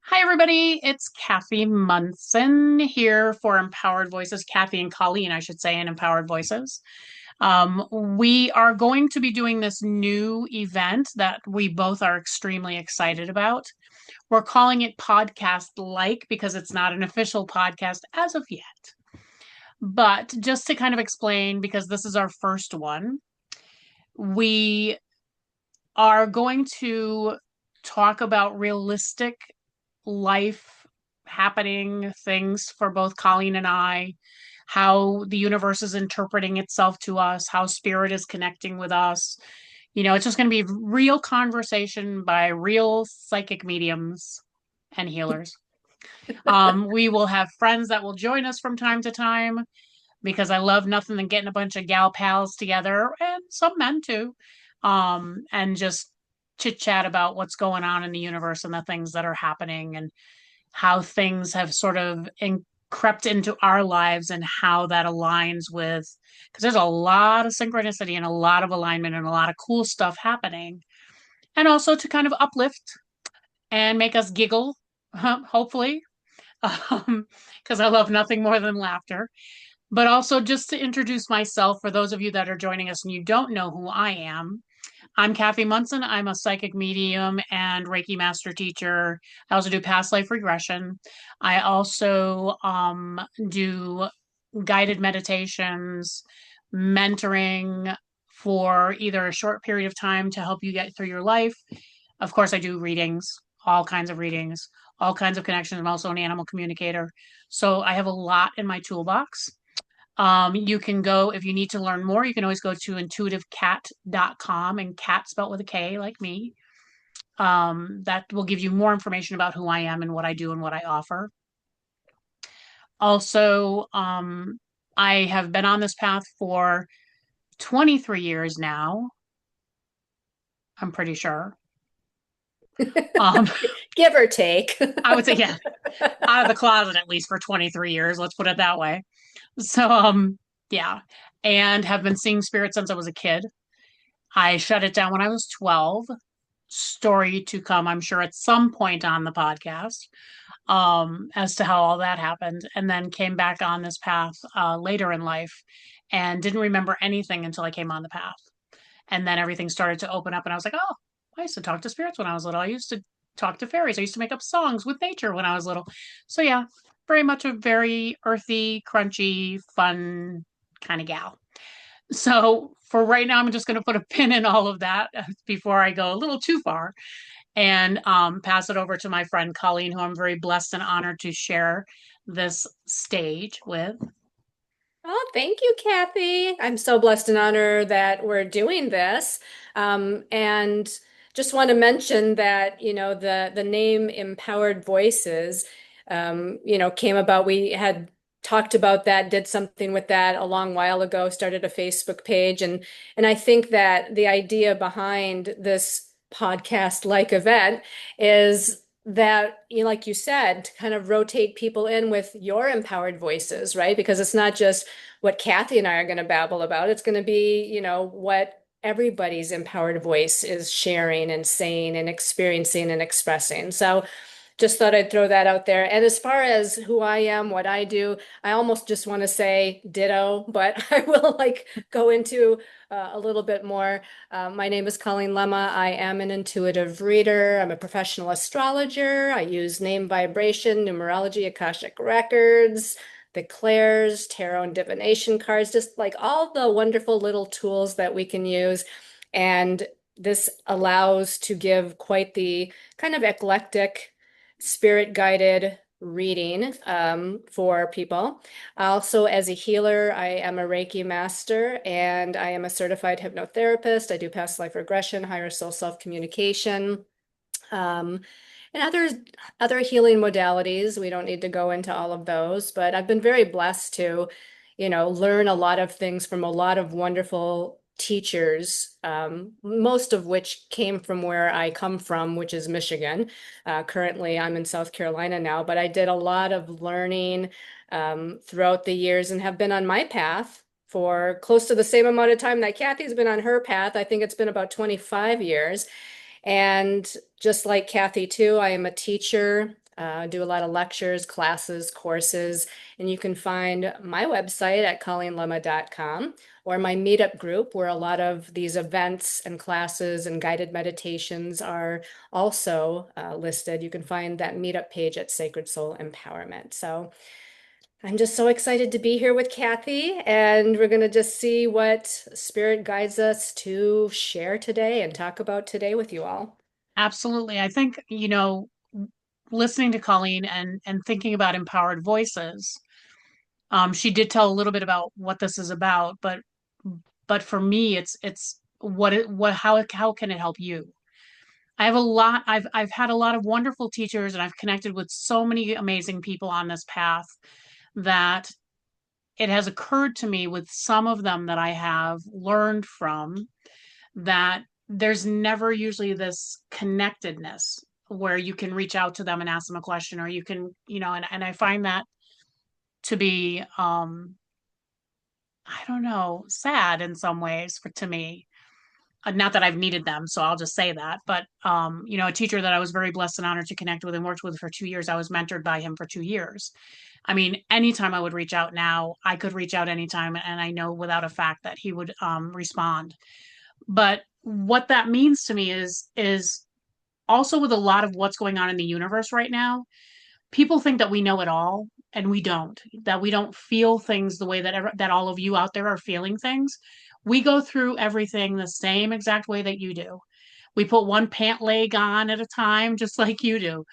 Hi, everybody. It's Kathy Munson here for Empowered Voices. Kathy and Colleen, I should say, in Empowered Voices. We are going to be doing this new event that we both are extremely excited about. We're calling it Podcast Like because it's not an official podcast as of yet. But just to kind of explain, because this is our first one, we are going to talk about realistic life happening things for both Colleen and I, how the universe is interpreting itself to us, how spirit is connecting with us. It's just going to be real conversation by real psychic mediums and healers. We will have friends that will join us from time to time because I love nothing than getting a bunch of gal pals together and some men too, and just chit chat about what's going on in the universe and the things that are happening and how things have sort of crept into our lives and how that aligns with, because there's a lot of synchronicity and a lot of alignment and a lot of cool stuff happening. And also to kind of uplift and make us giggle, hopefully, because I love nothing more than laughter. But also just to introduce myself for those of you that are joining us and you don't know who I am. I'm Kathy Munson. I'm a psychic medium and Reiki master teacher. I also do past life regression. I also do guided meditations, mentoring for either a short period of time to help you get through your life. Of course, I do readings, all kinds of readings, all kinds of connections. I'm also an animal communicator. So I have a lot in my toolbox. You can go, if you need to learn more, you can always go to intuitivecat.com, and cat spelled with a K like me. That will give you more information about who I am and what I do and what I offer. Also, I have been on this path for 23 years now, I'm pretty sure. Um, Give or take. I would say, yeah, out of the closet at least for 23 years, let's put it that way. So, yeah, and have been seeing spirit since I was a kid. I shut it down when I was 12. Story to come, I'm sure, at some point on the podcast, as to how all that happened. And then came back on this path later in life and didn't remember anything until I came on the path. And then everything started to open up, and I was like, oh, I used to talk to spirits when I was little. I used to talk to fairies. I used to make up songs with nature when I was little. So, yeah, very much a very earthy, crunchy, fun kind of gal. So for right now, I'm just going to put a pin in all of that before I go a little too far and pass it over to my friend Colleen, who I'm very blessed and honored to share this stage with. Oh, thank you, Kathy. I'm so blessed and honored that we're doing this. And just want to mention that, the name Empowered Voices, came about. We had talked about that, did something with that a long while ago, started a Facebook page, and I think that the idea behind this podcast-like event is that, like you said, to kind of rotate people in with your empowered voices, right? Because it's not just what Kathy and I are going to babble about. It's going to be, what everybody's empowered voice is sharing and saying and experiencing and expressing. So just thought I'd throw that out there. And as far as who I am, what I do, I almost just want to say ditto, but I will like go into a little bit more. My name is Colleen Lemma. I am an intuitive reader. I'm a professional astrologer. I use name vibration, numerology, Akashic records, the clairs, tarot and divination cards, just like all the wonderful little tools that we can use. And this allows to give quite the kind of eclectic, spirit guided reading for people. Also, as a healer, I am a Reiki master and I am a certified hypnotherapist. I do past life regression, higher soul self communication. Um, and other healing modalities. We don't need to go into all of those, but I've been very blessed to, learn a lot of things from a lot of wonderful teachers, most of which came from where I come from, which is Michigan. Currently, I'm in South Carolina now, but I did a lot of learning throughout the years and have been on my path for close to the same amount of time that Kathy's been on her path. I think it's been about 25 years. And just like Kathy too, I am a teacher. Do a lot of lectures, classes, courses, and you can find my website at colleenlemma.com or my meetup group where a lot of these events and classes and guided meditations are also listed. You can find that meetup page at Sacred Soul Empowerment. So I'm just so excited to be here with Kathi, and we're going to just see what Spirit guides us to share today and talk about today with you all. Absolutely. I think, listening to Colleen and thinking about empowered voices, she did tell a little bit about what this is about, but for me, it's what how can it help you? I've had a lot of wonderful teachers, and I've connected with so many amazing people on this path that it has occurred to me with some of them that I have learned from that there's never usually this connectedness where you can reach out to them and ask them a question, or you can, and I find that to be I don't know, sad in some ways to me. Not that I've needed them, so I'll just say that. But a teacher that I was very blessed and honored to connect with and worked with for 2 years, I was mentored by him for 2 years. I mean, anytime I would reach out now, I could reach out anytime, and I know without a fact that he would respond. But what that means to me is also with a lot of what's going on in the universe right now, people think that we know it all, and we don't. That we don't feel things the way that all of you out there are feeling things. We go through everything the same exact way that you do. We put one pant leg on at a time, just like you do.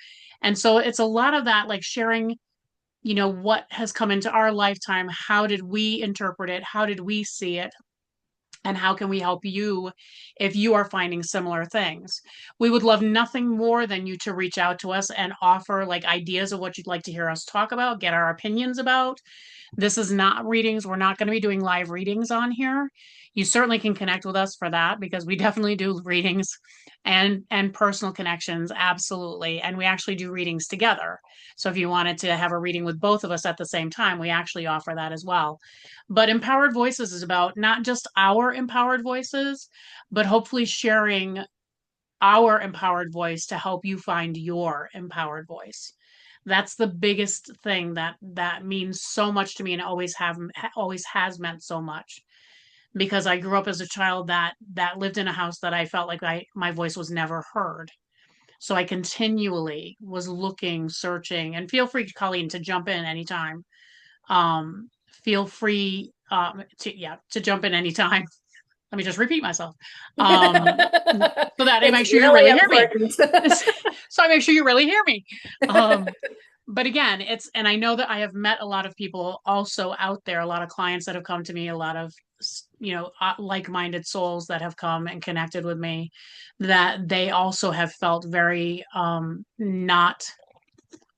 And so it's a lot of that, like sharing, what has come into our lifetime. How did we interpret it? How did we see it? And how can we help you if you are finding similar things? We would love nothing more than you to reach out to us and offer like ideas of what you'd like to hear us talk about, get our opinions about. This is not readings. We're not going to be doing live readings on here. You certainly can connect with us for that because we definitely do readings and personal connections, absolutely. And we actually do readings together. So if you wanted to have a reading with both of us at the same time, we actually offer that as well. But Empowered Voices is about not just our empowered voices, but hopefully sharing our empowered voice to help you find your empowered voice. That's the biggest thing that means so much to me and always has meant so much because I grew up as a child that lived in a house that I felt like my voice was never heard. So I continually was looking, searching, and feel free, Colleen, to jump in anytime. Feel free to jump in anytime. Let me just repeat myself. So that I It's make sure you really really hear me. important. So I make sure you really hear me. But again, and I know that I have met a lot of people also out there, a lot of clients that have come to me, a lot of, like-minded souls that have come and connected with me that they also have felt very, not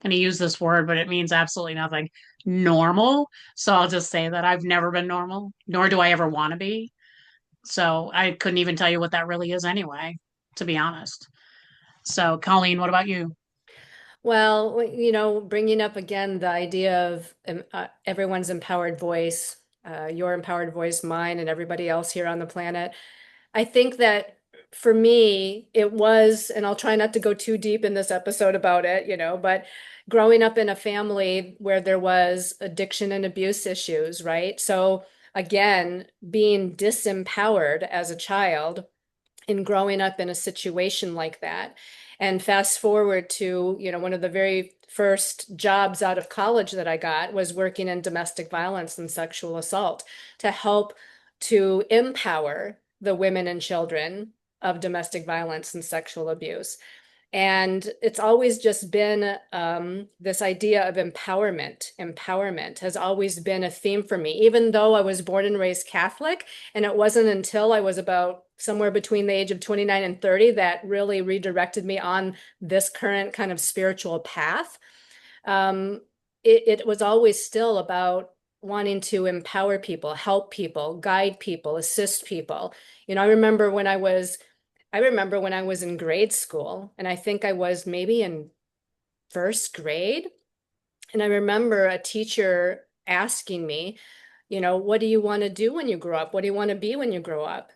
going to use this word, but it means absolutely nothing, normal. So I'll just say that I've never been normal, nor do I ever want to be. So I couldn't even tell you what that really is anyway, to be honest. So, Colleen, what about you? Well, bringing up again the idea of everyone's empowered voice, your empowered voice, mine, and everybody else here on the planet. I think that for me, it was, and I'll try not to go too deep in this episode about it, but growing up in a family where there was addiction and abuse issues, right? So again, being disempowered as a child in growing up in a situation like that. And fast forward to, one of the very first jobs out of college that I got was working in domestic violence and sexual assault to help to empower the women and children of domestic violence and sexual abuse. And it's always just been this idea of empowerment. Empowerment has always been a theme for me, even though I was born and raised Catholic. And it wasn't until I was about somewhere between the age of 29 and 30 that really redirected me on this current kind of spiritual path. Um, it was always still about wanting to empower people, help people, guide people, assist people. I remember when I was in grade school, and I think I was maybe in first grade. And I remember a teacher asking me, what do you want to do when you grow up? What do you want to be when you grow up?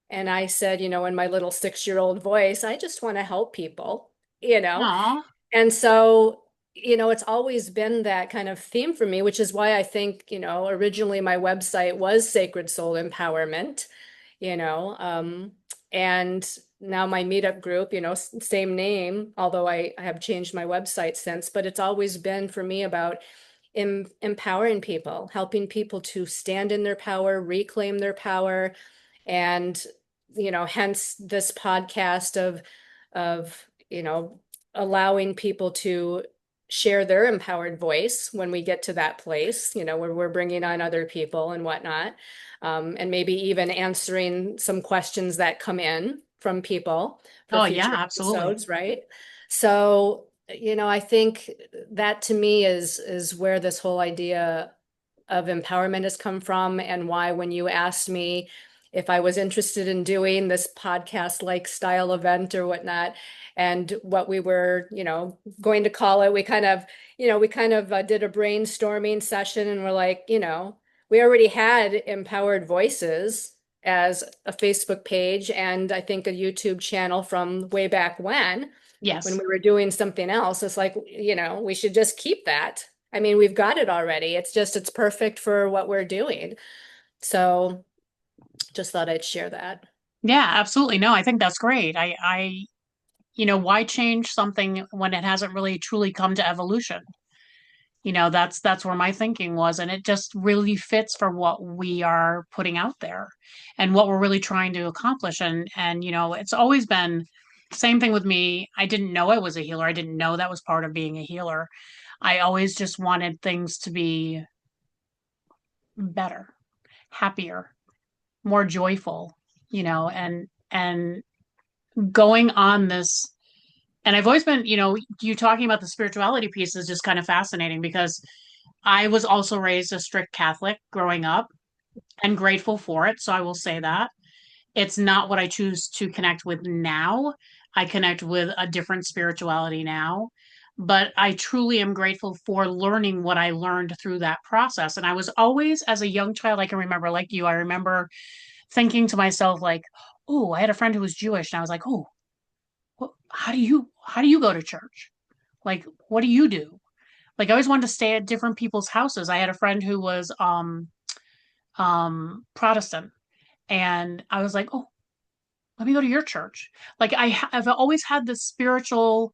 And I said, in my little 6-year-old voice, I just want to help people, you know? Aw, And so it's always been that kind of theme for me, which is why I think, originally my website was Sacred Soul Empowerment, you know, um, and now my meetup group, same name, although I have changed my website since, but it's always been for me about empowering people, helping people to stand in their power, reclaim their power, and hence this podcast of allowing people to share their empowered voice when we get to that place, where we're bringing on other people and whatnot, and maybe even answering some questions that come in from people for Oh yeah, future absolutely. episodes, right? So, I think that to me is where this whole idea of empowerment has come from, and why when you asked me if I was interested in doing this podcast like style event or whatnot, and what we were, going to call it, we kind of did a brainstorming session, and we're like, we already had Empowered Voices as a Facebook page and I think a YouTube channel from way back when Yes. we were doing something else. It's like, we should just keep that. I mean, we've got it already. It's perfect for what we're doing. So just thought I'd share that. Yeah, absolutely. No, I think that's great. Why change something when it hasn't really truly come to evolution? That's where my thinking was, and it just really fits for what we are putting out there and what we're really trying to accomplish. And it's always been same thing with me. I didn't know I was a healer. I didn't know that was part of being a healer. I always just wanted things to be better, happier, more joyful, and going on this. And I've always been, you talking about the spirituality piece is just kind of fascinating because I was also raised a strict Catholic growing up and grateful for it. So I will say that. It's not what I choose to connect with now. I connect with a different spirituality now. But I truly am grateful for learning what I learned through that process. And I was always, as a young child, I can remember, like you, I remember thinking to myself, like, oh, I had a friend who was Jewish, and I was like, oh, how do you go to church? Like, what do you do? Like, I always wanted to stay at different people's houses. I had a friend who was Protestant, and I was like, oh, let me go to your church. Like, I've always had this spiritual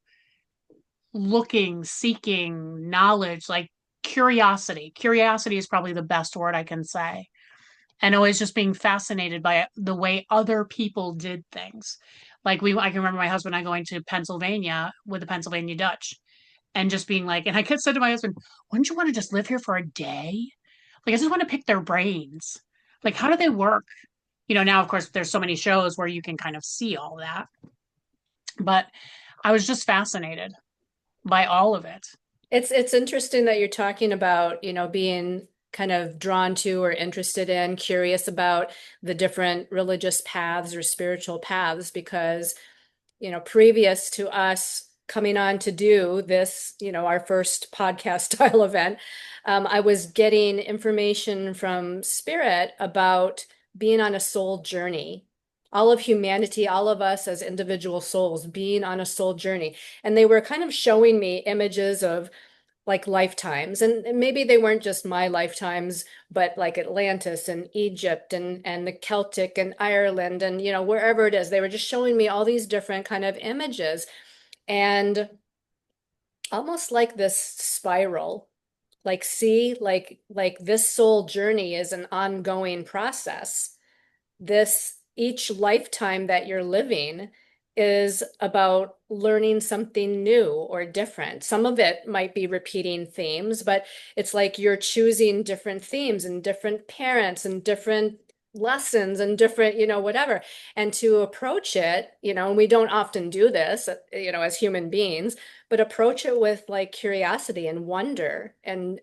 looking, seeking knowledge, like curiosity. Curiosity is probably the best word I can say. And always just being fascinated by the way other people did things. Like I can remember my husband and I going to Pennsylvania with the Pennsylvania Dutch and just being like, and I said to my husband, wouldn't you want to just live here for a day? Like, I just want to pick their brains. Like, how do they work? Now, of course, there's so many shows where you can kind of see all that. But I was just fascinated by all of it. It's interesting that you're talking about, being kind of drawn to or interested in, curious about the different religious paths or spiritual paths, because, previous to us coming on to do this, our first podcast style event, I was getting information from Spirit about being on a soul journey. All of humanity, all of us as individual souls being on a soul journey. And they were kind of showing me images of like lifetimes, and maybe they weren't just my lifetimes, but like Atlantis and Egypt and the Celtic and Ireland and wherever it is. They were just showing me all these different kind of images, and almost like this spiral, like, see, like this soul journey is an ongoing process. This each lifetime that you're living is about learning something new or different. Some of it might be repeating themes, but it's like you're choosing different themes and different parents and different lessons and different, whatever. And to approach it, and we don't often do this, as human beings, but approach it with like curiosity and wonder and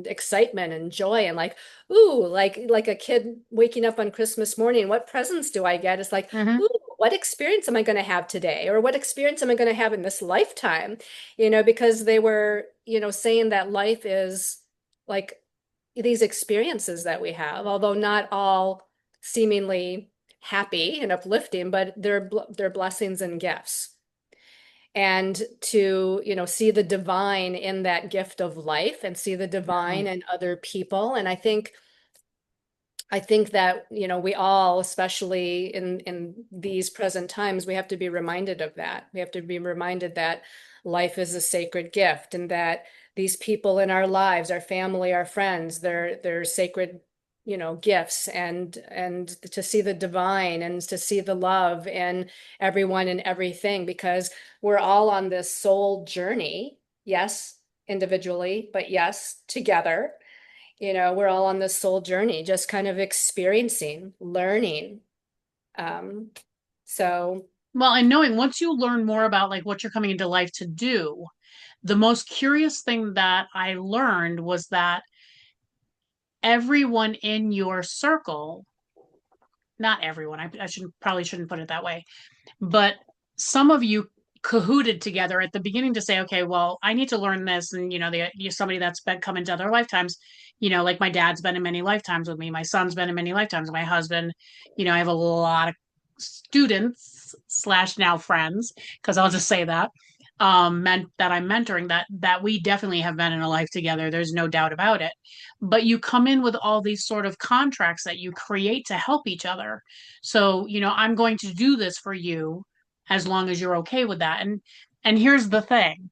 excitement and joy, and like, ooh, like a kid waking up on Christmas morning, what presents do I get? It's like, Hmm. ooh, what experience am I going to have today? Or what experience am I going to have in this lifetime? Because they were, saying that life is like these experiences that we have, although not all seemingly happy and uplifting, but they're blessings and gifts. and to, see the divine in that gift of life and see the divine Mm. in other people. And I think that, we all, especially in these present times, we have to be reminded of that. We have to be reminded that life is a sacred gift and that these people in our lives, our family, our friends, they're sacred, gifts, and to see the divine and to see the love in everyone and everything, because we're all on this soul journey. Yes, individually, but yes, together. We're all on this soul journey, just kind of experiencing, learning. Um, so, Well, and knowing once you learn more about like what you're coming into life to do, the most curious thing that I learned was that everyone in your circle, not everyone, I should probably shouldn't put it that way, but some of you cahooted together at the beginning to say, okay, well, I need to learn this. And, somebody that's been come into other lifetimes, like my dad's been in many lifetimes with me. My son's been in many lifetimes. My husband, I have a lot of students slash now friends, because I'll just say that, meant that I'm mentoring that we definitely have been in a life together. There's no doubt about it. But you come in with all these sort of contracts that you create to help each other. So, I'm going to do this for you as long as you're okay with that. And here's the thing.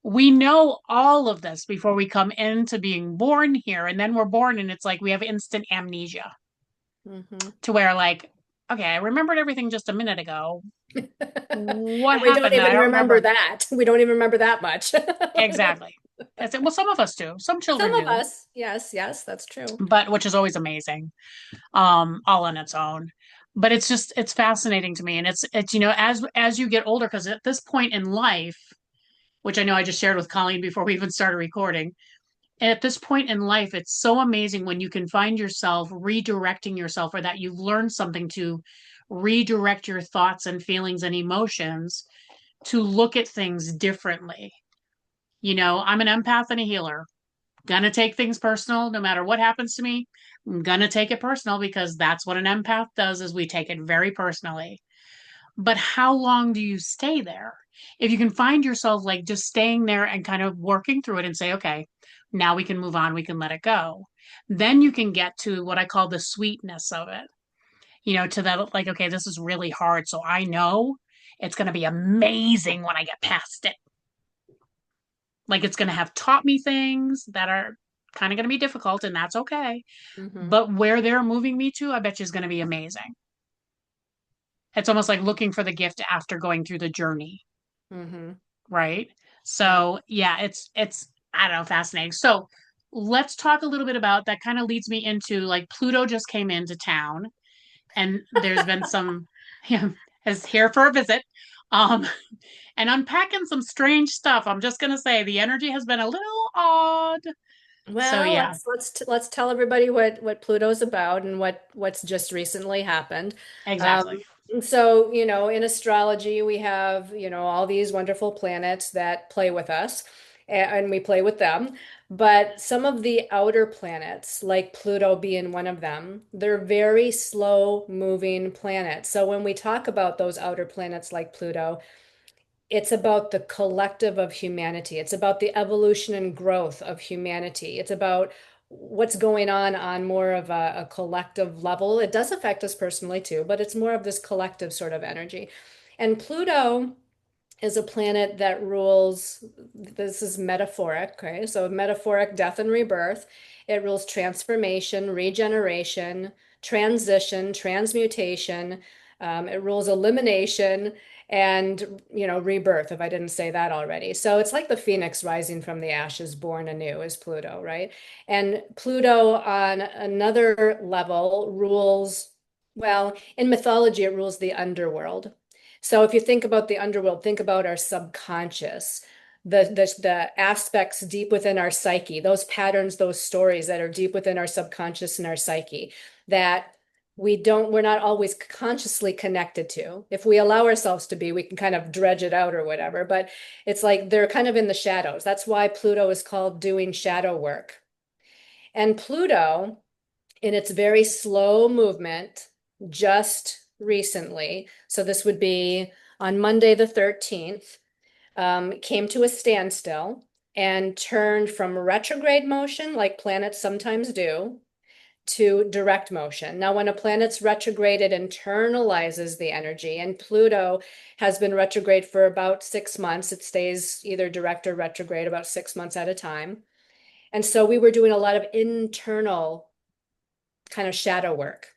We know all of this before we come into being born here, and then we're born and it's like we have instant amnesia mhm. to where like, okay, I remembered everything just a minute ago. What And we don't happened? I even don't remember remember. that. We don't even remember that much. Exactly. That's it. Well, some of us do. Some Some children of do, us, yes, yes, that's true. but which is always amazing, all on its own. But it's fascinating to me. And it's, as you get older, because at this point in life, which I know I just shared with Colleen before we even started recording. At this point in life, it's so amazing when you can find yourself redirecting yourself, or that you've learned something to redirect your thoughts and feelings and emotions to look at things differently. I'm an empath and a healer. Gonna take things personal no matter what happens to me. I'm gonna take it personal because that's what an empath does, is we take it very personally. But how long do you stay there? If you can find yourself like just staying there and kind of working through it and say, okay, now we can move on, we can let it go. Then you can get to what I call the sweetness of it, to that, like, okay, this is really hard. So I know it's going to be amazing when I get past it. Like it's going to have taught me things that are kind of going to be difficult, and that's okay. Hmm. But where they're moving me to, I bet you is going to be amazing. It's almost like looking for the gift after going through the journey. Hmm. Right? Yeah. So yeah, it's I don't know, fascinating. So let's talk a little bit about that. Kind of leads me into like Pluto just came into town, and there's been some is here for a visit. Um and unpacking some strange stuff. I'm just gonna say the energy has been a little odd. So Well, yeah, let's tell everybody what Pluto's about and what's just recently happened. exactly. And so, in astrology, we have, all these wonderful planets that play with us, and we play with them. But some of the outer planets, like Pluto being one of them, they're very slow moving planets. So when we talk about those outer planets like Pluto, it's about the collective of humanity. It's about the evolution and growth of humanity. It's about what's going on more of a collective level. It does affect us personally too, but it's more of this collective sort of energy. And Pluto is a planet that rules, this is metaphoric, okay? So metaphoric death and rebirth. It rules transformation, regeneration, transition, transmutation. It rules elimination and, rebirth, if I didn't say that already. So it's like the phoenix rising from the ashes, born anew is Pluto, right? And Pluto on another level rules, well, in mythology, it rules the underworld. So if you think about the underworld, think about our subconscious, the aspects deep within our psyche, those patterns, those stories that are deep within our subconscious and our psyche that we're not always consciously connected to. If we allow ourselves to be, we can kind of dredge it out or whatever, but it's like they're kind of in the shadows. That's why Pluto is called doing shadow work. And Pluto, in its very slow movement, just recently, so this would be on Monday the 13th, came to a standstill and turned from retrograde motion, like planets sometimes do, to direct motion. Now, when a planet's retrograde, it internalizes the energy, and Pluto has been retrograde for about 6 months. It stays either direct or retrograde about 6 months at a time. And so we were doing a lot of internal kind of shadow work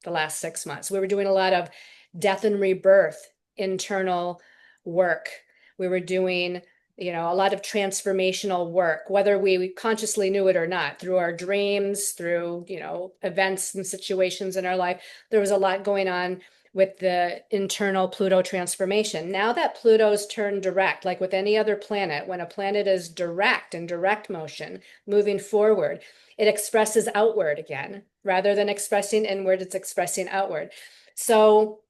the last 6 months. We were doing a lot of death and rebirth, internal work. We were doing, a lot of transformational work, whether we consciously knew it or not, through our dreams, through, events and situations in our life. There was a lot going on with the internal Pluto transformation. Now that Pluto's turned direct, like with any other planet, when a planet is direct in direct motion, moving forward, it expresses outward again. Rather than expressing inward, it's expressing outward. So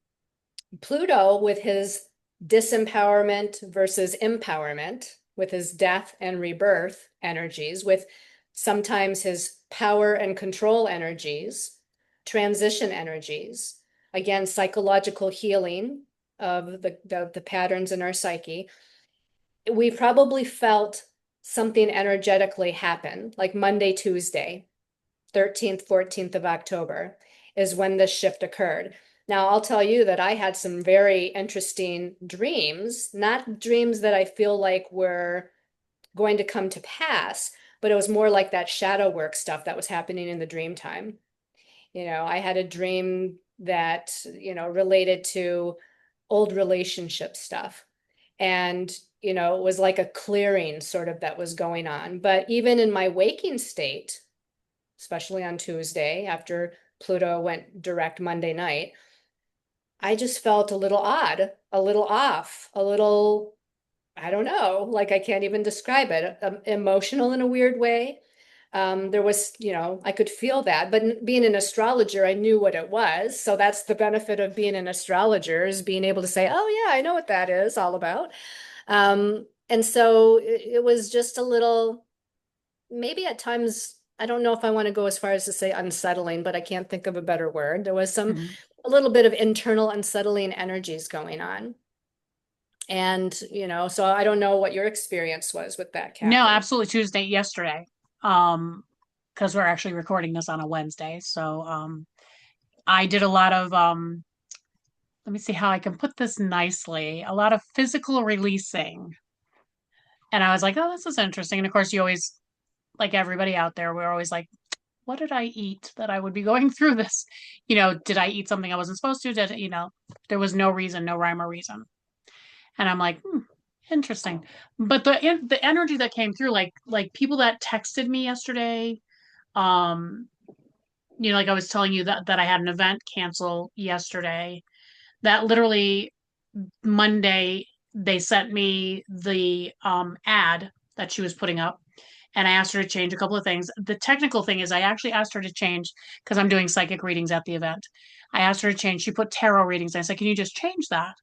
Pluto, with his disempowerment versus empowerment, with his death and rebirth energies, with sometimes his power and control energies, transition energies, again, psychological healing of the patterns in our psyche, we probably felt something energetically happen, like Monday, Tuesday, 13th, 14th of October is when this shift occurred. Now, I'll tell you that I had some very interesting dreams, not dreams that I feel like were going to come to pass, but it was more like that shadow work stuff that was happening in the dream time. I had a dream that, related to old relationship stuff. And, it was like a clearing sort of that was going on. But even in my waking state, especially on Tuesday after Pluto went direct Monday night, I just felt a little odd, a little off, a little, I don't know, like I can't even describe it, emotional in a weird way. There was, I could feel that, but being an astrologer, I knew what it was. So that's the benefit of being an astrologer, is being able to say, oh yeah, I know what that is all about. And so it was just a little, maybe at times, I don't know if I want to go as far as to say unsettling, but I can't think of a better word. There was Mhm. a little bit of internal unsettling energies going on. And, so I don't know what your experience was with that, No, Kathy. absolutely Tuesday, yesterday. Um, because we're actually recording this on a Wednesday. So I did a lot of let me see how I can put this nicely. A lot of physical releasing. And I was like, oh, this is interesting. And of course, you always, like everybody out there, we're always like, what did I eat that I would be going through this? Did I eat something I wasn't supposed to? There was no reason, no rhyme or reason. And I'm like, interesting. But the energy that came through, like people that texted me yesterday, um, like I was telling you that I had an event cancel yesterday. That literally Monday they sent me the ad that she was putting up, and I asked her to change a couple of things. The technical thing is I actually asked her to change because I'm doing psychic readings at the event. I asked her to change. She put tarot readings. I said, "Can you just change that?"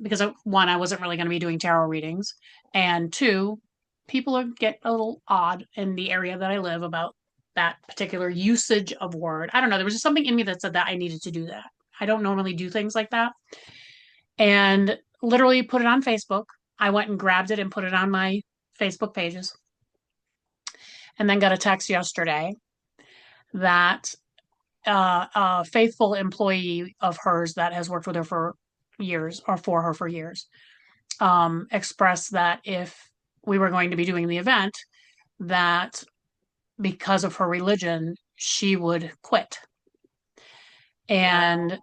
Because one, I wasn't really going to be doing tarot readings, and two, get a little odd in the area that I live about that particular usage of word. I don't know. There was just something in me that said that I needed to do that. I don't normally do things like that, and literally put it on Facebook. I went and grabbed it and put it on my Facebook pages, and then got a text yesterday that a faithful employee of hers that has worked with her for years, or for her for years, expressed that if we were going to be doing the event, that because of her religion, she would quit. Wow. And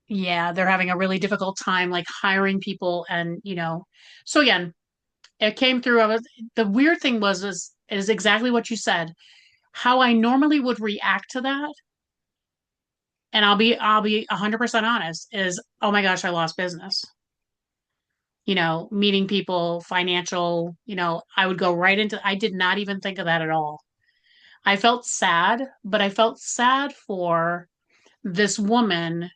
yeah, they're having a really difficult time like hiring people. And, so again, it came through. The weird thing is exactly what you said. How I normally would react to that, and I'll be 100% honest, is, oh my gosh, I lost business. Meeting people, financial, I would go right into, I did not even think of that at all. I felt sad, but I felt sad for this woman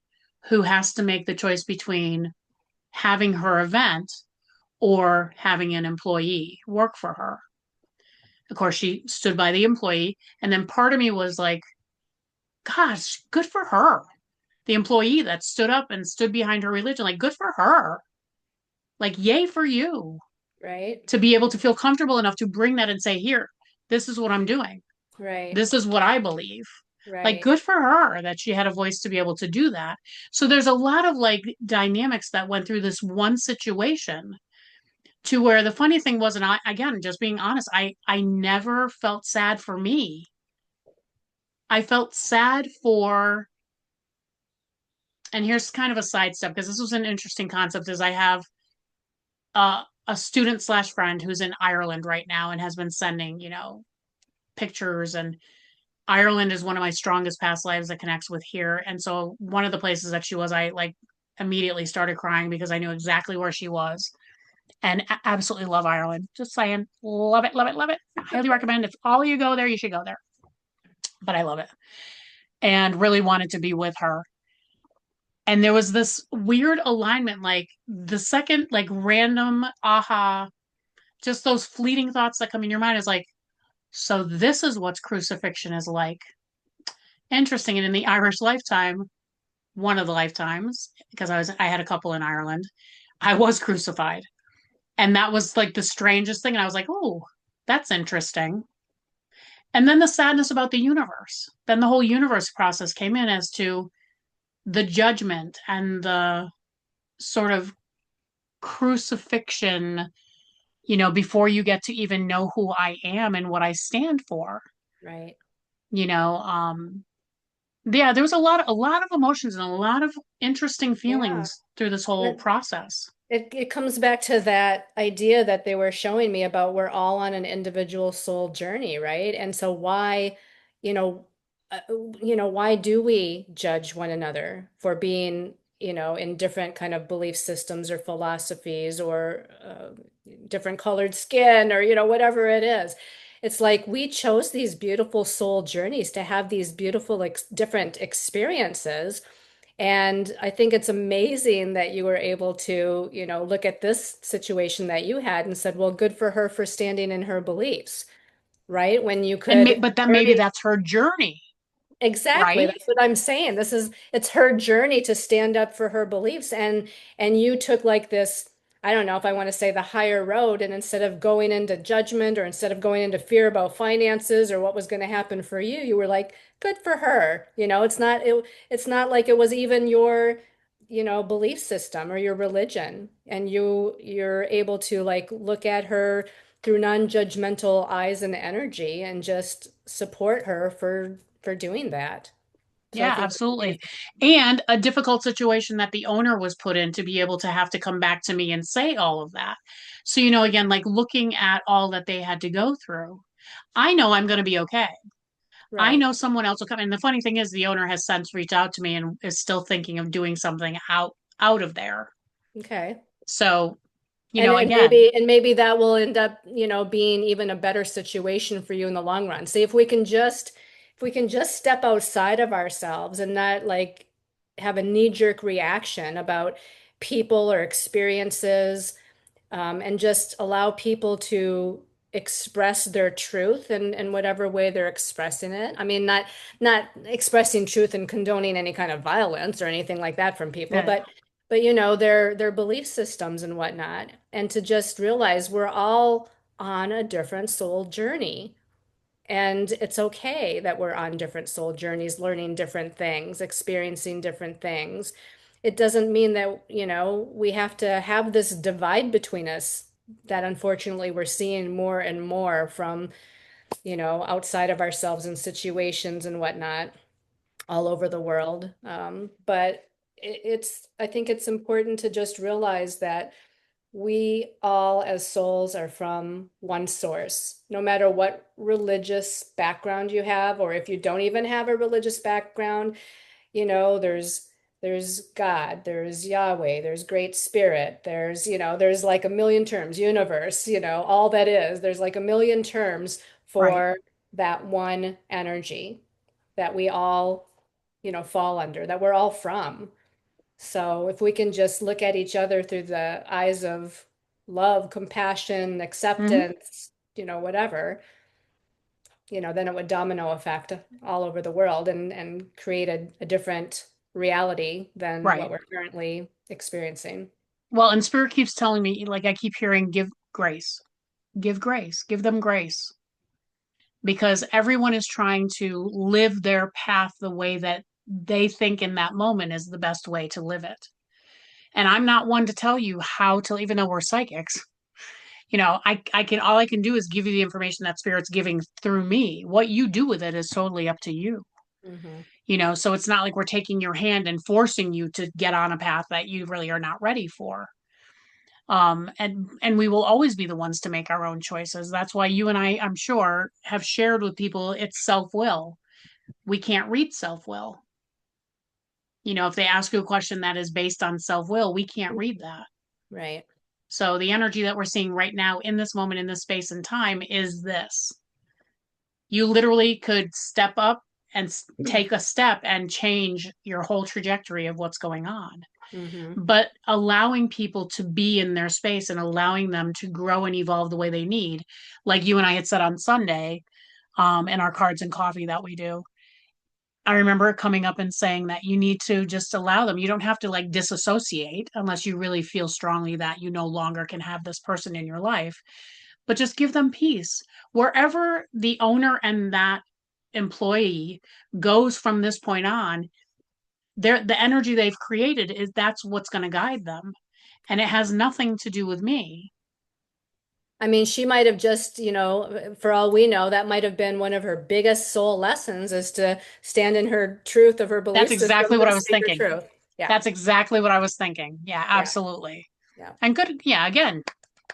who has to make the choice between having her event or having an employee work for her. Of course, she stood by the employee. And then part of me was like, gosh, good for her. The employee that stood up and stood behind her religion, like, good for her. Like, yay for you Right. to be able to feel comfortable enough to bring that and say, here, this is what I'm doing. Right. This is what I believe. Like, Right. good for her that she had a voice to be able to do that. So there's a lot of like dynamics that went through this one situation to where the funny thing was, and I, again, just being honest, I never felt sad for me. I felt sad for, and here's kind of a sidestep because this was an interesting concept, is I have a student slash friend who's in Ireland right now and has been sending, pictures, and Ireland is one of my strongest past lives that connects with here. And so one of the places that she was, I like immediately started crying because I knew exactly where she was, and absolutely love Ireland. Just saying, love it, love it, love it. I highly recommend, if all of you go there, you should go there. But I love it and really wanted to be with her. And there was this weird alignment, like the second, like random aha, just those fleeting thoughts that come in your mind is like, so this is what crucifixion is like. Interesting. And in the Irish lifetime, one of the lifetimes, because I had a couple in Ireland, I was crucified. And that was like the strangest thing. And I was like, oh, that's interesting. And then the sadness about the universe. Then the whole universe process came in as to the judgment and the sort of crucifixion, before you get to even know who I am and what I stand for. Right. You know, yeah, there was a lot of emotions and a lot of interesting Yeah. feelings through this whole process. It comes back to that idea that they were showing me about we're all on an individual soul journey, right? And so why, you know, uh, why do we judge one another for being, in different kind of belief systems or philosophies or different colored skin or, whatever it is? It's like we chose these beautiful soul journeys to have these beautiful ex different experiences. And I think it's amazing that you were able to, look at this situation that you had and said, well, good for her for standing in her beliefs, right? When you could But then maybe already. that's her journey, Exactly. right? That's what I'm saying. It's her journey to stand up for her beliefs, and you took like this, I don't know if I want to say the higher road, and instead of going into judgment or instead of going into fear about finances or what was going to happen for you, you were like, good for her. It's not like it was even your, belief system or your religion, and you're able to like look at her through non-judgmental eyes and energy and just support her for doing that. So I Yeah, think that's absolutely. amazing. And a difficult situation that the owner was put in to be able to have to come back to me and say all of that. So, again, like looking at all that they had to go through, I know I'm going to be okay. I Right. know someone else will come. And the funny thing is, the owner has since reached out to me and is still thinking of doing something out of there. Okay. So, And then again, maybe that will end up, being even a better situation for you in the long run. See, if we can just step outside of ourselves and not like have a knee-jerk reaction about people or experiences, and just allow people to express their truth in whatever way they're expressing it. I mean, not expressing truth and condoning any kind of violence or anything like that from people, yeah. but their belief systems and whatnot, and to just realize we're all on a different soul journey. And it's okay that we're on different soul journeys, learning different things, experiencing different things. It doesn't mean that, we have to have this divide between us that unfortunately we're seeing more and more from, outside of ourselves in situations and whatnot all over the world. But I think it's important to just realize that we all, as souls, are from one source. No matter what religious background you have, or if you don't even have a religious background, there's God, there's Yahweh, there's Great Spirit, there's like a million terms, universe, all that is. There's like a million terms Right. for that one energy that we all, fall under, that we're all from. So if we can just look at each other through the eyes of love, compassion, Hmm. acceptance, whatever, then it would domino effect all over the world and create a different reality than what Right. we're currently experiencing. Well, and Spirit keeps telling me, like I keep hearing, give grace, give them grace, because everyone is trying to live their path the way that they think in that moment is the best way to live it. And I'm not one to tell you how to, even though we're psychics, all I can do is give you the information that Spirit's giving through me. What you do with it is totally up to you. Hmm. So it's not like we're taking your hand and forcing you to get on a path that you really are not ready for. And we will always be the ones to make our own choices. That's why you and I'm sure, have shared with people it's self-will. We can't read self-will. If they ask you a question that is based on self-will, we can't read that. Right. So the energy that we're seeing right now in this moment, in this space and time, is this. You literally could step up and take a step and change your whole trajectory of what's going on. Hmm. But allowing people to be in their space and allowing them to grow and evolve the way they need, like you and I had said on Sunday, in our cards and coffee that we do. I remember coming up and saying that you need to just allow them. You don't have to like disassociate unless you really feel strongly that you no longer can have this person in your life, but just give them peace. Wherever the owner and that employee goes from this point on, the energy they've created is that's what's going to guide them. And it has nothing to do with me. I mean, she might have just, for all we know, that might have been one of her biggest soul lessons is to stand in her truth of her That's belief exactly systems what and I was speak her thinking. truth. Yeah. That's exactly what I was thinking. Yeah, Yeah. absolutely. Yeah. And good. Yeah, again,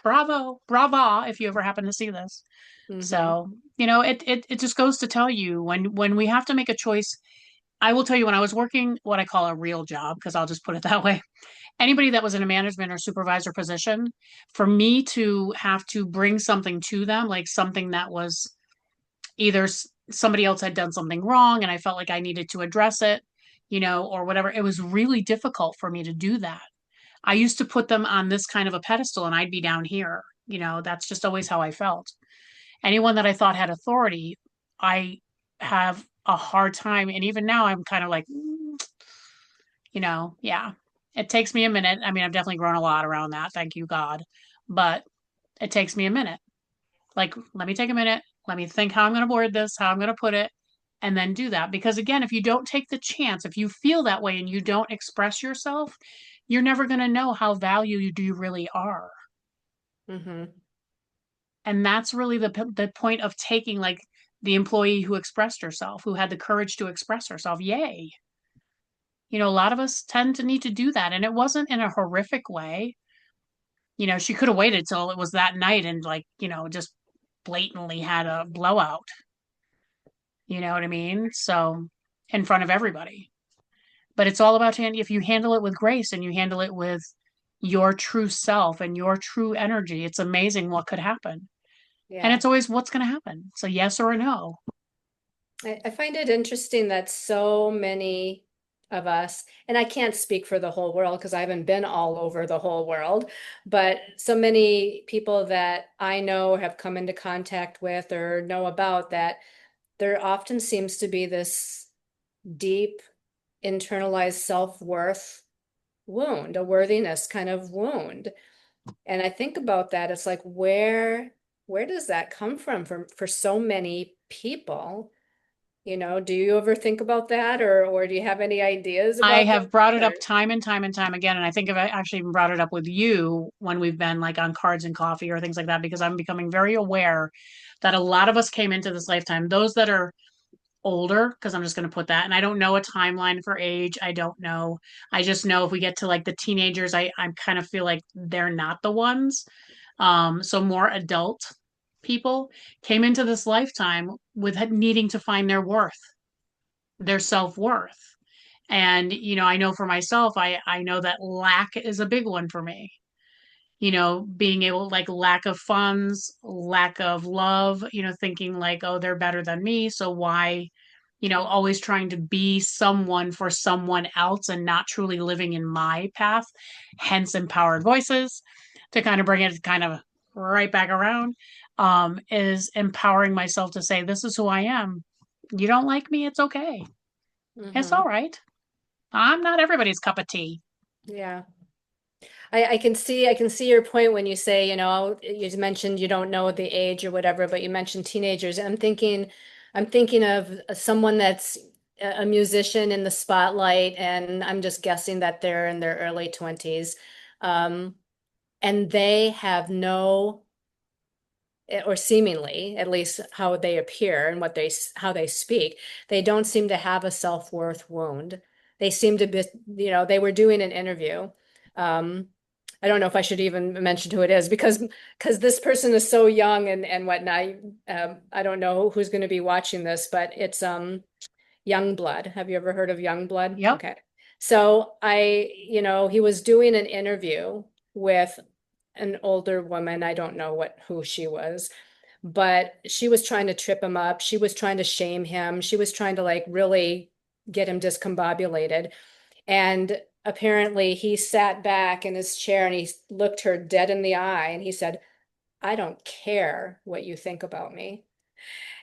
bravo, brava, if you ever happen to see this. Hmm. So, it just goes to tell you when we have to make a choice. I will tell you, when I was working what I call a real job, because I'll just put it that way, anybody that was in a management or supervisor position, for me to have to bring something to them, like something that was either somebody else had done something wrong and I felt like I needed to address it, or whatever, it was really difficult for me to do that. I used to put them on this kind of a pedestal and I'd be down here. That's just always how I felt. Anyone that I thought had authority, I have a hard time. And even now, I'm kind of like, yeah, it takes me a minute. I mean, I've definitely grown a lot around that. Thank you, God. But it takes me a minute. Like, let me take a minute. Let me think how I'm going to word this, how I'm going to put it, and then do that. Because again, if you don't take the chance, if you feel that way and you don't express yourself, you're never going to know how valued you really are. Hmm. And that's really the point of taking, like, the employee who expressed herself, who had the courage to express herself. Yay. A lot of us tend to need to do that. And it wasn't in a horrific way. She could have waited till it was that night and, like, just blatantly had a blowout. You know what I mean? So, in front of everybody. But it's all about if you handle it with grace and you handle it with your true self and your true energy, it's amazing what could happen. And Yeah. it's always what's going to happen. So, yes or no. I find it interesting that so many of us, and I can't speak for the whole world because I haven't been all over the whole world, but so many people that I know have come into contact with or know about that there often seems to be this deep internalized self-worth wound, a worthiness kind of wound. And I think about that, it's like where does that come from for so many people? Do you ever think about that or do you have any ideas I about have that? brought it up Or time and time and time again. And I think I've actually even brought it up with you when we've been like on cards and coffee or things like that, because I'm becoming very aware that a lot of us came into this lifetime, those that are older, because I'm just going to put that. And I don't know a timeline for age. I don't know. I just know if we get to like the teenagers, I kind of feel like they're not the ones. So more adult people came into this lifetime with needing to find their worth, their self-worth. And, I know for myself, I know that lack is a big one for me. Being able, like, lack of funds, lack of love, thinking like, oh, they're better than me. So why, always trying to be someone for someone else and not truly living in my path, hence empowered voices to kind of bring it kind of right back around, is empowering myself to say, this is who I am. You don't like me, it's okay. It's hmm. all right. I'm not everybody's cup of tea. Yeah. I can see your point when you say, you mentioned you don't know the age or whatever, but you mentioned teenagers. I'm thinking of someone that's a musician in the spotlight, and I'm just guessing that they're in their early 20s. Um, and they have no, or seemingly, at least how they appear and how they speak, they don't seem to have a self-worth wound. They seem to be, they were doing an interview. Um, I don't know if I should even mention who it is because this person is so young and whatnot. I don't know who's going to be watching this, but it's Youngblood. Have you ever heard of Youngblood? Yep. Okay. So he was doing an interview with an older woman. I don't know who she was, but she was trying to trip him up. She was trying to shame him. She was trying to like really get him discombobulated. And apparently he sat back in his chair and he looked her dead in the eye and he said, "I don't care what you think about me."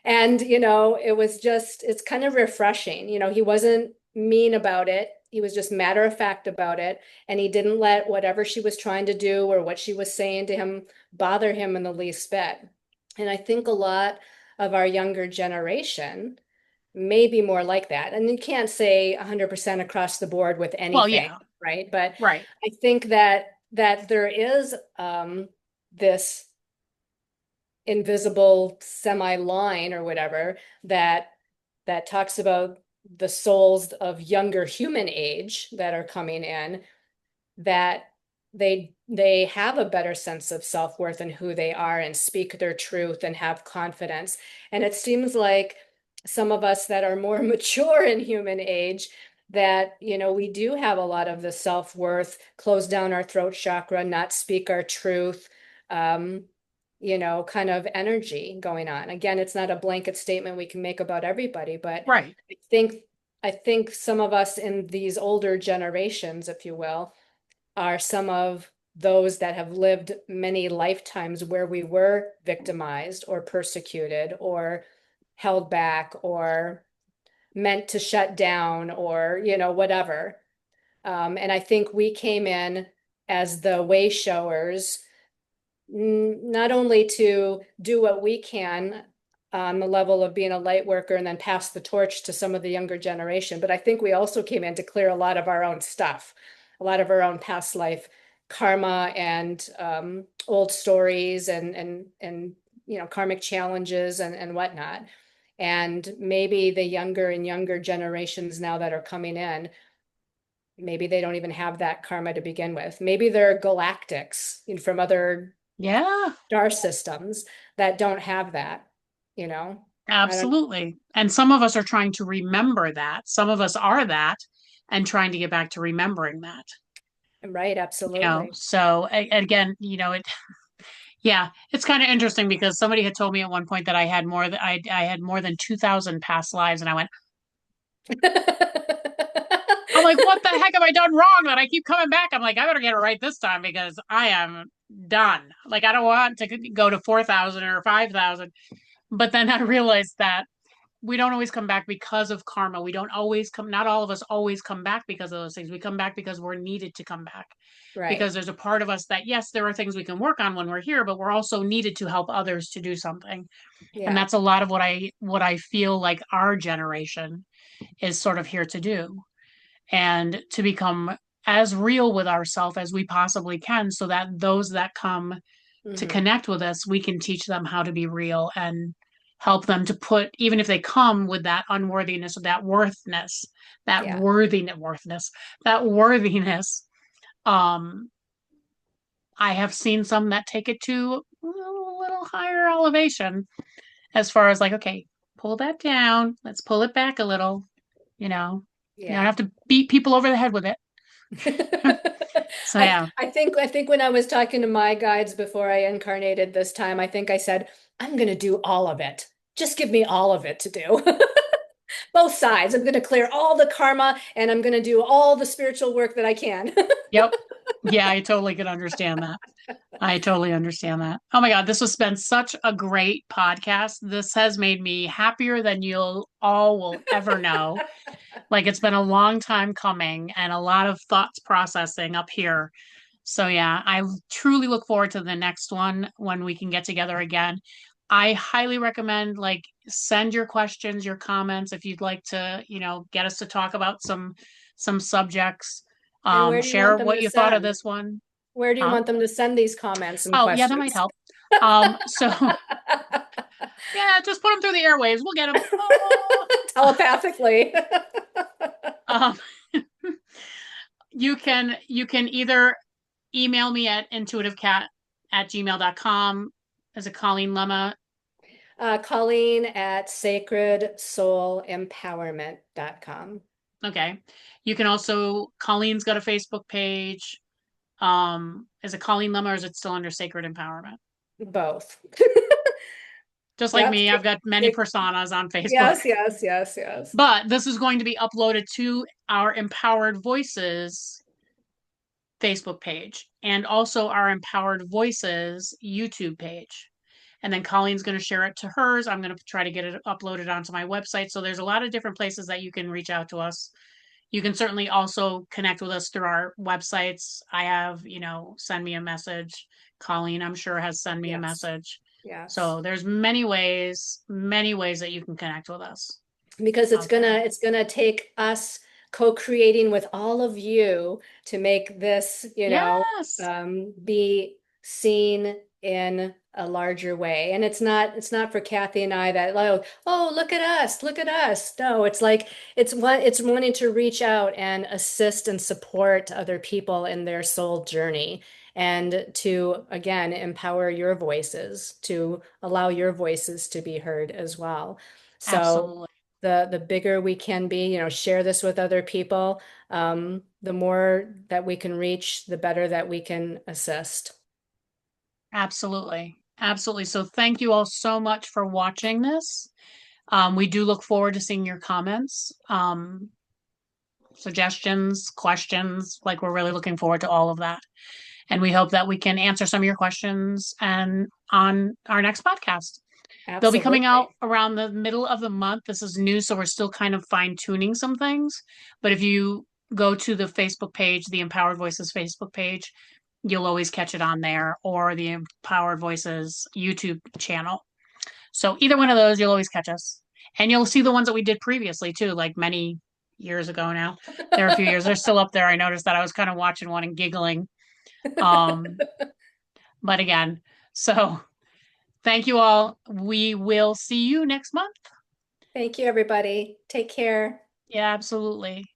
And, it's kind of refreshing. He wasn't mean about it. He was just matter of fact about it. And he didn't let whatever she was trying to do or what she was saying to him bother him in the least bit. And I think a lot of our younger generation may be more like that. And you can't say 100% across the board with Well, anything, yeah, right? But right. I think that there is this invisible semi-line or whatever that talks about the souls of younger human age that are coming in, that they have a better sense of self-worth and who they are and speak their truth and have confidence. And it seems like some of us that are more mature in human age, that we do have a lot of the self-worth, close down our throat chakra, not speak our truth, um, kind of energy going on. Again, it's not a blanket statement we can make about everybody, but Right. I think I think some of us in these older generations, if you will, are some of those that have lived many lifetimes where we were victimized or persecuted or held back or meant to shut down or, whatever. And I think we came in as the way showers, not only to do what we can on the level of being a light worker and then pass the torch to some of the younger generation, but I think we also came in to clear a lot of our own stuff, a lot of our own past life karma and old stories and karmic challenges and whatnot. And maybe the younger and younger generations now that are coming in, maybe they don't even have that karma to begin with. Maybe they're galactics from other Yeah, star systems that don't have that, you know? I don't, absolutely. And some of us are trying to remember that. Some of us are that and trying to get back to remembering that. right, absolutely. So again, yeah, it's kind of interesting because somebody had told me at one point that I had more than 2,000 past lives, and I went, I'm like, what the heck have I done wrong that I keep coming back? I'm like, I better get it right this time because I am done. Like, I don't want to go to 4,000 or 5,000. But then I realized that we don't always come back because of karma. We don't always come, not all of us always come back because of those things. We come back because we're needed to come back. Right. Because there's a part of us that, yes, there are things we can work on when we're here, but we're also needed to help others to do something. And Yeah. that's a lot of what I feel like our generation is sort of here to do, and to become as real with ourselves as we possibly can so that those that come to Hmm. connect with us, we can teach them how to be real and help them to put, even if they come with that unworthiness or that worthness, that Yeah. worthiness. Um, I have seen some that take it to a little higher elevation as far as like, okay, pull that down, let's pull it back a little, you know. You don't Yeah. have to beat people over the head with it. So I yeah. I think when I was talking to my guides before I incarnated this time, I think I said, I'm gonna do all of it. Just give me all of it to do. Both sides. I'm gonna clear all the karma and I'm gonna do all the spiritual work that I can. Yep. Yeah, I totally can understand that. I totally understand that. Oh my God, this has been such a great podcast. This has made me happier than you'll all will ever know. Like it's been a long time coming and a lot of thoughts processing up here. So yeah, I truly look forward to the next one when we can get together again. I highly recommend like send your questions, your comments if you'd like to, get us to talk about some subjects. And where do you Share want them what to you thought of send? this one. Where do you Huh? want them to send these comments and Oh, yeah, that might questions? help. So yeah, just put them through the airwaves. We'll get them. Oh. Telepathically. Um, you can either email me at intuitivecat@gmail.com. As a Colleen Lemma. Colleen at sacredsoulempowerment.com. Okay. You can also, Colleen's got a Facebook page. Is it Colleen Lemma or is it still under Sacred Empowerment? Both. Just like Yep. me, I've got many personas on Facebook. Yes, yes, yes, yes. But this is going to be uploaded to our Empowered Voices Facebook page and also our Empowered Voices YouTube page. And then Colleen's going to share it to hers. I'm going to try to get it uploaded onto my website. So there's a lot of different places that you can reach out to us. You can certainly also connect with us through our websites. I have, send me a message. Colleen, I'm sure, has send me a Yes, message. yes. So there's many ways that you can connect with us Because out there. it's gonna take us co-creating with all of you to make this, Yes, be seen in a larger way. And it's not for Kathy and I that, oh, look at us, look at us. No, it's like it's wanting to reach out and assist and support other people in their soul journey and to again empower your voices, to allow your voices to be heard as well. So absolutely. the bigger we can be, share this with other people, the more that we can reach, the better that we can assist. Absolutely. Absolutely. So thank you all so much for watching this. We do look forward to seeing your comments, suggestions, questions. Like we're really looking forward to all of that. And we hope that we can answer some of your questions and on our next podcast. They'll be coming out Absolutely. around the middle of the month. This is new, so we're still kind of fine tuning some things. But if you go to the Facebook page, the Empowered Voices Facebook page, you'll always catch it on there or the Empowered Voices YouTube channel. So either one of those, you'll always catch us. And you'll see the ones that we did previously too, like many years ago now. There are a few years. They're still up there. I noticed that I was kind of watching one and giggling. Um, but again, so thank you all. We will see you next month. Thank you, everybody. Take care. Yeah, absolutely.